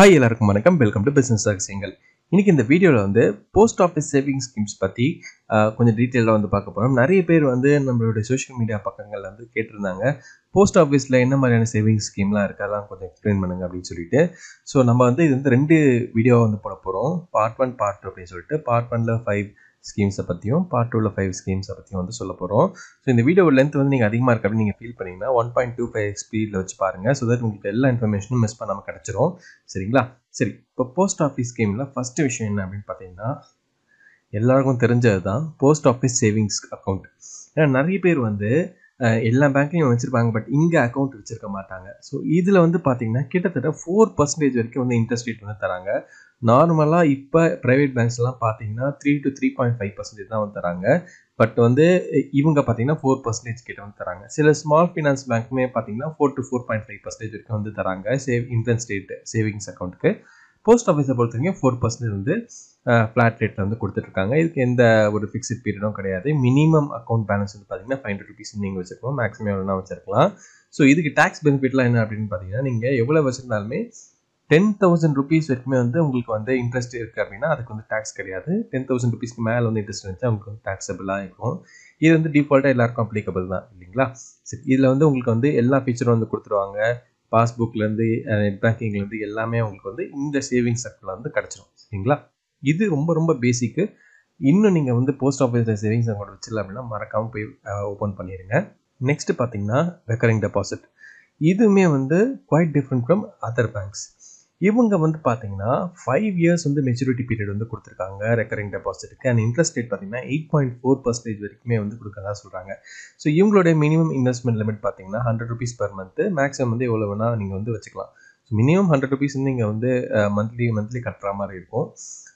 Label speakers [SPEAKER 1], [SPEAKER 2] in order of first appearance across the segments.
[SPEAKER 1] Hi எல்லாருக்கும் வணக்கம். Welcome to business ரகசியங்கள். இன்னைக்கு இந்த வீடியோவில் வந்து போஸ்ட் ஆஃபீஸ் சேவிங்ஸ் ஸ்கீம்ஸ் பற்றி கொஞ்சம் டீட்டெயிலாக வந்து பார்க்க போகிறோம். நிறைய பேர் வந்து நம்மளுடைய சோஷியல் மீடியா பக்கங்கள் வந்து கேட்டிருந்தாங்க, போஸ்ட் ஆஃபீஸில் என்ன மாதிரியான சேவிங்ஸ் ஸ்கீம்லாம் இருக்குது, அதெல்லாம் கொஞ்சம் எக்ஸ்பிளைன் பண்ணுங்க அப்படின்னு சொல்லிட்டு. ஸோ நம்ம வந்து இது வந்து 2 வீடியோவாக வந்து போட போகிறோம். பார்ட் 1 பார்ட் 2 அப்படின்னு சொல்லிட்டு. பார்ட் 1ல் 5 ஸ்கீம்ஸை பற்றியும், பார்ட் 2ல் 5 ஸ்கீம்ஸை பற்றியும் வந்து சொல்ல போகிறோம். ஸோ இந்த வீடியோ லென்த் வந்து நீங்கள் அதிகமாக இருக்குது அப்படின்னு நீங்கள் ஃபீல் பண்ணிங்கன்னா 1.25 ஸ்பீடில் வச்சு பாருங்கள். ஸோ தட் உங்களுக்கு எல்லா இன்ஃபர்மேஷனும் மிஸ் பண்ணாமல் கிடச்சிரும். சரிங்களா? சரி, இப்போ போஸ்ட் ஆஃபீஸ் ஸ்கீமில் ஃபஸ்ட்டு விஷயம் என்ன அப்படின்னு பார்த்தீங்கன்னா, எல்லாருக்கும் தெரிஞ்சது தான் போஸ்ட் ஆஃபீஸ் சேவிங்ஸ் அக்கௌண்ட். ஏன்னா நிறைய பேர் வந்து எல்லா பேங்க்லையும் வச்சுருப்பாங்க, பட் இங்கே அக்கௌண்ட் வச்சுருக்க மாட்டாங்க. ஸோ இதில் வந்து பார்த்தீங்கன்னா கிட்டத்தட்ட 4% வரைக்கும் வந்து இன்ட்ரெஸ்ட் ரேட் வந்து தராங்க. நார்மலாக இப்போ ப்ரைவேட் பேங்க்ஸ்லாம் பார்த்தீங்கன்னா 3 to 3.5% தான் வந்து தராங்க. பட் வந்து இவங்க பார்த்தீங்கன்னா 4% கிட்ட வந்து தராங்க. சில ஸ்மால் ஃபினான்ஸ் பேங்க்குமே பார்த்தீங்கன்னா 4 to 4.5% வரைக்கும் வந்து தராங்க இன்ட்ரெஸ்ட் ரேட் சேவிங்ஸ் அக்கௌண்ட்டுக்கு. போஸ்ட் ஆஃபீஸை பொறுத்த வரைக்கும் 4% வந்து ஃப்ளாட் ரேட்டில் வந்து கொடுத்துட்ருக்காங்க. இதுக்கு எந்த ஒரு ஃபிக்ஸ்ட் பீரியடும் கிடையாது. மினிமம் அக்கௌண்ட் பேலன்ஸ் வந்து பார்த்தீங்கன்னா 500 rupees நீங்கள் வச்சுருக்கோம், மேக்ஸிமம் எவ்வளோனா வச்சுருக்கலாம். ஸோ இதுக்கு டேக்ஸ் பெனிஃபிட்லாம் என்ன அப்படின்னு பார்த்தீங்கன்னா, நீங்கள் எவ்வளோ வச்சுருந்தாலுமே 10,000 rupees வரைக்குமே வந்து உங்களுக்கு வந்து இன்ட்ரெஸ்ட் இருக்குது அப்படின்னா அதுக்கு வந்து டேக்ஸ் கிடையாது. 10,000 rupeesக்கு மேலே வந்து இன்ட்ரெஸ்ட் இருந்துச்சு உங்களுக்கு வந்து டேக்ஸபிளாக இருக்கும். இது வந்து டிஃபால்ட்டாக எல்லாருக்கும் அப்ளிகபிள் தான் இல்லைங்களா? சரி, இதில் வந்து உங்களுக்கு வந்து எல்லா ஃபீச்சரும் வந்து கொடுத்துருவாங்க. பாஸ்புக்லேருந்து நெட் பேங்கிங்லேருந்து எல்லாமே உங்களுக்கு வந்து இந்த சேவிங்ஸ் அக்கௌண்ட்டில் வந்து கிடச்சிரும். சரிங்களா? இது ரொம்ப ரொம்ப பேசிக்கு. இன்னும் நீங்கள் வந்து போஸ்ட் ஆஃபீஸில் சேவிங்ஸ் அக்கௌண்ட் வச்சிடல அப்படின்னா மறக்காமல் போய் ஓப்பன் பண்ணிடுங்க. நெக்ஸ்ட்டு பார்த்தீங்கன்னா ரெக்கரிங் டெபாசிட். இதுவுமே வந்து quite different from other banks. இவங்க வந்து பார்த்தீங்கன்னா 5 years வந்து மெச்சூரிட்டி பீரியட் வந்து கொடுத்துருக்காங்க ரெக்கரிங் டெபாசிட்டுக்கு. அண்ட் இன்ட்ரெஸ்ட் ரேட் பார்த்தீங்கன்னா 8.4% வரைக்குமே வந்து கொடுக்கறதா சொல்கிறாங்க. ஸோ இவங்களுடைய மினிமம் இன்வெஸ்ட்மெண்ட் லிமிட் பார்த்தீங்கன்னா 100 rupees per month. மேக்ஸிமம் வந்து எவ்வளோ வேணால் நீங்கள் வந்து வச்சுக்கலாம். ஸோ மினிமம் 100 rupees நீங்கள் வந்து மந்த்லி கட்டுற மாதிரி இருக்கும்.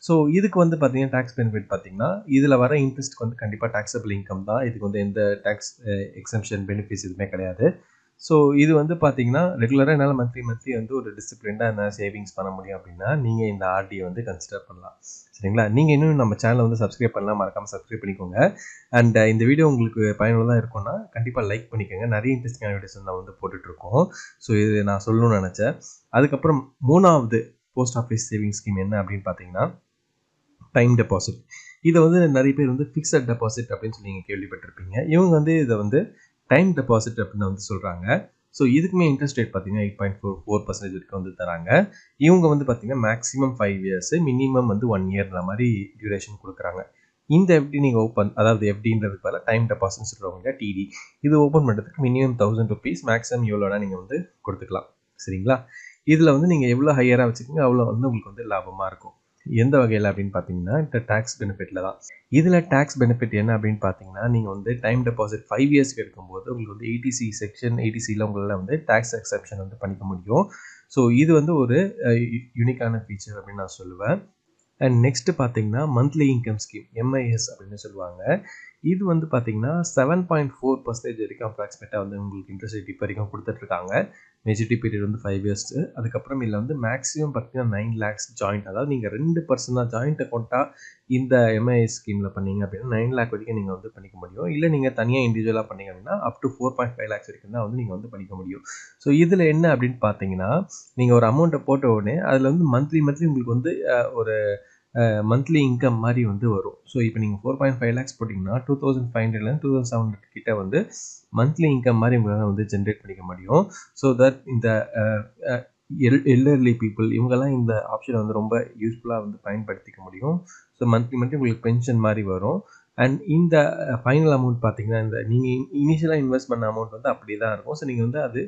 [SPEAKER 1] ஸோ இதுக்கு வந்து பார்த்தீங்கன்னா டேக்ஸ் பெனிஃபிட் பார்த்தீங்கன்னா இதில் வர இன்ட்ரெஸ்ட்டுக்கு வந்து கண்டிப்பாக டேக்ஸபிள் இன்கம் தான். இதுக்கு வந்து எந்த டேக்ஸ் எக்ஸம்ஷன் பெனிஃபிட்ஸ் எதுவுமே கிடையாது. ஸோ இது வந்து பார்த்தீங்கன்னா ரெகுலராக என்னால் மந்த்லி வந்து ஒரு டிசிப்ளின்டாக என்ன சேவிங்ஸ் பண்ண முடியும் அப்படின்னா நீங்கள் இந்த ஆர்டியை வந்து கன்சிடர் பண்ணலாம். சரிங்களா? நீங்கள் இன்னும் நம்ம சேனலை வந்து சப்ஸ்கிரைப் பண்ணலாம், மறக்காமல் சப்ஸ்கிரைப் பண்ணிக்கோங்க. அண்ட் இந்த வீடியோ உங்களுக்கு பயனுள்ளதாக இருக்கும்னா கண்டிப்பாக லைக் பண்ணிக்கோங்க. நிறைய இன்ட்ரெஸ்டிங்கான வீடியோஸ் நான் வந்து போட்டுட்ருக்கோம். ஸோ இது நான் சொல்லணும்னு நினச்சேன். அதுக்கப்புறம் 3வது போஸ்ட் ஆஃபீஸ் சேவிங்ஸ் ஸ்கீம் என்ன அப்படின்னு பார்த்தீங்கன்னா டைம் டெபாசிட். இதை வந்து நிறைய பேர் வந்து ஃபிக்ஸட் டெபாசிட் அப்படின்னு சொல்லி நீங்கள் கேள்விப்பட்டிருப்பீங்க. இவங்க வந்து இதை வந்து டைம் டெபாசிட் அப்படின்னு வந்து சொல்கிறாங்க. ஸோ இதுக்குமே இன்ட்ரெஸ்ட் ரேட் பார்த்தீங்கன்னா 8.4% வரைக்கும் வந்து தராங்க. இவங்க வந்து பார்த்தீங்கன்னா மேக்ஸிமம் 5 years, மினிமம் வந்து 1 yearன்ற மாதிரி டியூரேஷன் கொடுக்குறாங்க. இந்த எஃப்டி நீங்கள் ஓப்பன், அதாவது எஃப்டின்றதுக்கு பதிலாக டைம் டெபாசிட்னு சொல்கிறவங்க டிடி, இது ஓப்பன் பண்ணுறதுக்கு மினிமம் 1000 rupees, மேக்ஸிமம் எவ்வளோனா நீங்கள் வந்து கொடுத்துக்கலாம். சரிங்களா? இதில் வந்து நீங்கள் எவ்வளோ ஹையராக வச்சுக்கோங்க அவ்வளோ வந்து உங்களுக்கு வந்து லாபமாக இருக்கும். எந்த வகையில் அப்படின்னு பார்த்தீங்கன்னா இந்த டேக்ஸ் பெனிஃபிட்டில் தான். இதில் டேக்ஸ் பெனிஃபிட் என்ன அப்படின்னு பார்த்தீங்கன்னா, நீங்கள் வந்து டைம் டெபாசிட் 5 yearsக்கு எடுக்கும்போது உங்களுக்கு வந்து 80C செக்ஷன் 80Cயில் உங்களால் வந்து டேக்ஸ் எக்ஸப்ஷன் வந்து பண்ணிக்க முடியும். ஸோ இது வந்து ஒரு யூனிக்கான ஃபீச்சர் அப்படின்னு நான் சொல்லுவேன். அண்ட் நெக்ஸ்ட்டு பார்த்தீங்கன்னா மந்த்லி இன்கம் ஸ்கீம், MIS அப்படின்னு சொல்லுவாங்க. இது வந்து பார்த்தீங்கன்னா 7.4% வரைக்கும் அப்ராக்சிமேட்டாக வந்து உங்களுக்கு இன்ட்ரெஸ்ட் ரேட் இப்போ வரைக்கும் கொடுத்துட்ருக்காங்க. மெச்சூரிட்டி பீரியட் வந்து 5 years. அதுக்கப்புறம் இதில் வந்து மேக்ஸிமம் பார்த்தீங்கன்னா 9 lakhs ஜாயிண்ட், அதாவது நீங்கள் 2 பர்சனாக ஜாயிண்ட் அக்கௌண்ட்டாக இந்த MIS ஸ்கீமில் பண்ணீங்க அப்படின்னா 9 lakh வரைக்கும் நீங்கள் வந்து பண்ணிக்க முடியும். இல்லை நீங்கள் தனியாக இண்டிவிஜுவலாக பண்ணீங்க அப்படின்னா அப் டு 4.5 lakhs வரைக்கும் தான் வந்து நீங்கள் வந்து பண்ணிக்க முடியும். ஸோ இதில் என்ன அப்படின்னு பார்த்தீங்கன்னா, நீங்கள் ஒரு அமௌண்ட்டை போட்ட உடனே அதில் வந்து மந்த்லி உங்களுக்கு வந்து ஒரு மந்த்லி இன்கம் மாதிரி வந்து வரும். ஸோ இப்போ நீங்கள் 4.5 lakhs போட்டிங்கன்னா 2500 2700 கிட்ட வந்து மந்த்லி இன்கம் மாதிரி உங்களால் வந்து ஜென்ரேட் பண்ணிக்க முடியும். ஸோ தட் இந்த எல்டர்லி பீப்புள் இவங்கெல்லாம் இந்த ஆப்ஷனை வந்து ரொம்ப யூஸ்ஃபுல்லாக வந்து பயன்படுத்திக்க முடியும். ஸோ மந்த்லி உங்களுக்கு பென்ஷன் மாதிரி வரும். அண்ட் இந்த ஃபைனல் அமௌண்ட் பார்த்தீங்கன்னா இந்த நீங்கள் இனிஷியலாக இன்வெஸ்ட் பண்ண அமௌண்ட் வந்து அப்படி தான் இருக்கும். ஸோ நீங்கள் வந்து அது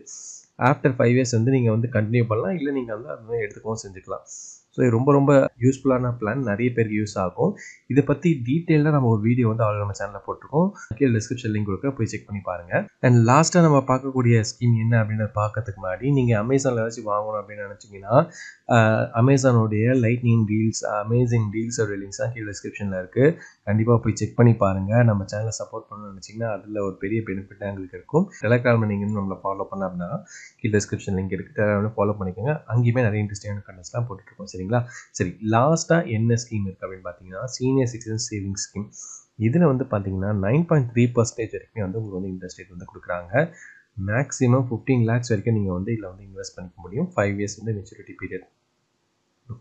[SPEAKER 1] ஆஃப்டர் 5 years வந்து நீங்கள் வந்து கண்டினியூ பண்ணலாம், இல்லை நீங்கள் வந்து அது எடுத்துக்கவும் செஞ்சுக்கலாம். ஸோ இது ரொம்ப ரொம்ப யூஸ்ஃபுல்லான பிளான், நிறைய பேருக்கு யூஸ் ஆகும். இதை பற்றி டீட்டெயிலாக நம்ம ஒரு வீடியோ வந்து ஆல்ரெடி நம்ம சேனலில் போட்டிருக்கோம். கீழே டிஸ்கிரிப்ஷன் லிங்க் கொடுக்க போய் செக் பண்ணி பாருங்கள். அண்ட் லாஸ்ட்டாக நம்ம பார்க்கக்கூடிய ஸ்கீம் என்ன அப்படின்னு பார்க்கறதுக்கு முன்னாடி நீங்கள் அமேசானில் ஏதாச்சும் வாங்கணும் அப்படின்னு நினச்சிங்கன்னா அமேசானோடைய லைட்னிங் டீல்ஸ், அமேசிங் டீல்ஸோட லிங்க்ஸ்லாம் கீழே டிஸ்கிரிப்ஷனில் இருக்குது. கண்டிப்பாக போய் செக் பண்ணி பாருங்கள். நம்ம சேனலை சப்போர்ட் பண்ணணும்னு நினச்சிங்கன்னா அதில் ஒரு பெரிய பெனிஃபிட்டாக எங்களுக்கு இருக்கும். டெலகிராமில் நீங்கள் இன்னும் நம்மளை ஃபாலோ பண்ண அப்படின்னா கீழே டிஸ்கிரிப்ஷன் லிங்க் இருக்குது, டெலகிராமில் ஃபாலோ பண்ணிக்கோங்க. அங்கேயுமே நிறைய இன்ட்ரெஸ்டிங்கான கண்டென்ட்ஸ்லாம் போட்டுருக்கோம். சரிங்களா? சரி, லாஸ்ட்டாக என்ன ஸ்கீம் இருக்குது அப்படின்னு பார்த்தீங்கன்னா சீனியர் சிட்டிசன் சேவிங்ஸ் ஸ்கீம். இதில் வந்து பார்த்தீங்கன்னா 9.3% வரைக்கும் வந்து உங்களுக்கு வந்து இன்ட்ரெஸ்ட் ரேட் வந்து கொடுக்குறாங்க. மேக்ஸிமம் 15 lakhs வரைக்கும் நீங்கள் வந்து இதில் வந்து இன்வெஸ்ட் பண்ணிக்க முடியும். 5 years வந்து மெச்சூரிட்டி பீரியட்.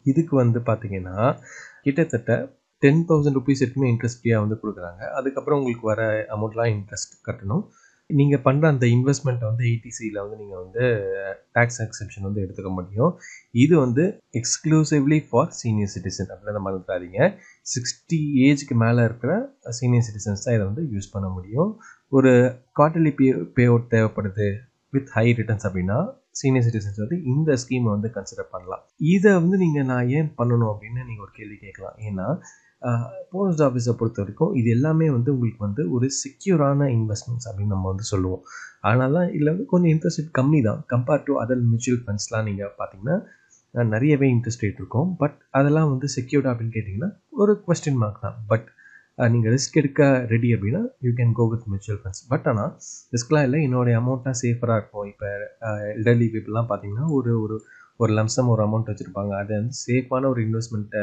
[SPEAKER 1] இதுக்கு வந்து பார்த்தீங்கன்னா, கிட்டத்தட்ட 10,000 ரூபீஸ் வரைக்குமே இன்ட்ரெஸ்ட் ஃப்ரீயா வந்து குடுக்குறாங்க. அதுக்கப்புறம் உங்களுக்கு வர அமௌண்ட்லாம் இன்ட்ரெஸ்ட் கட்டணும். நீங்க பண்ற அந்த இன்வெஸ்ட்மெண்ட்ட வந்து ETCல வந்து நீங்க வந்து டாக்ஸ் எக்ஸம்ப்ஷன் வந்து எடுத்துக்க முடியும். இது வந்து எக்ஸ்க்ளூசிவ்லி ஃபார் சீனியர் சிட்டிசன் அப்படின்றத மறந்துறாதீங்க. 60 ஏஜ்க்கு மேல இருக்கிற சீனியர் சிட்டிசன்ஸ் தான் இத வந்து யூஸ் பண்ண முடியும். ஒரு குவார்ட்டர்லி பே அவுட் தேவைப்படுது வித் ஹை ரிட்டர்ன்ஸ் அப்படின்னா, சீனியர் சிட்டிசன்ஸ் வந்து இந்த ஸ்கீம வந்து கன்சிடர் பண்ணலாம். இத வந்து நான் ஏன் பண்ணணும் அப்படின்னு நீங்க ஒரு கேள்வி கேட்கலாம். ஏன்னா, போஸ்ட் ஆஃபீஸ பொறுத்தவரைக்கும் இது எல்லாமே வந்து உங்களுக்கு வந்து ஒரு செக்யூரான இன்வெஸ்ட்மெண்ட்ஸ் அப்படின்னு நம்ம வந்து சொல்லுவோம். அதனால தான் இதுல வந்து கொஞ்சம் இன்ட்ரெஸ்ட் ரேட் கம்மி தான். கம்பேர் டூ அதர் மியூச்சுவல் ஃபண்ட்ஸ்லாம் நீங்க பார்த்தீங்கன்னா, நெறையவே இன்ட்ரெஸ்ட் ரேட் இருக்கும். பட் அதெல்லாம் வந்து செக்யூர்டா அப்படின்னு கேட்டீங்கன்னா, ஒரு கொஸ்டின் மார்க் தான். பட் நீங்க ரிஸ்க் எடுக்க ரெடி அப்படின்னா, you can go with mutual funds. But ஆனா ரிஸ்க்லாம் இல்ல. என்னுடைய அமௌண்ட்லாம் சேஃபரா இருக்கும். இப்ப எல்டர்லி பீப்பிள்லாம் பார்த்தீங்கன்னா, ஒரு ஒரு ஒரு லம்ப் ஒரு அமௌண்ட் வச்சிருப்பாங்க. அது வந்து சேஃபான ஒரு இன்வெஸ்ட்மெண்ட்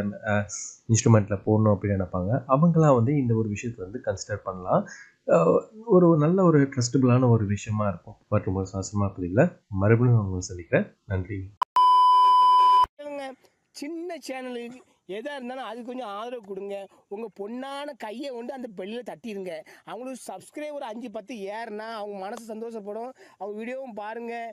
[SPEAKER 1] இன்ஸ்ட்ருமெண்ட்ல போடணும் அப்படின்னு நினைப்பாங்க. அவங்கலாம் வந்து இந்த ஒரு விஷயத்த வந்து கன்சிடர் பண்ணலாம். அ ஒரு நல்ல ஒரு ட்ரஸ்டபிளான ஒரு விஷயமா இருக்கும். மற்றும் ஒரு சாசமா பதிவுல மறுபடியும் உங்களை சந்திக்கிறேன். நன்றி.
[SPEAKER 2] சின்ன சேனலுக்கு எதாக இருந்தாலும் அது கொஞ்சம் ஆதரவு கொடுங்க. உங்கள் பொண்ணான கையை கொண்டு அந்த பெல்லில் தட்டிடுங்க. அவங்களுக்கு சப்ஸ்கிரைபர் 5 10 ஏறுனா அவங்க மனசு சந்தோஷப்படும். அவங்க வீடியோவும் பாருங்கள்.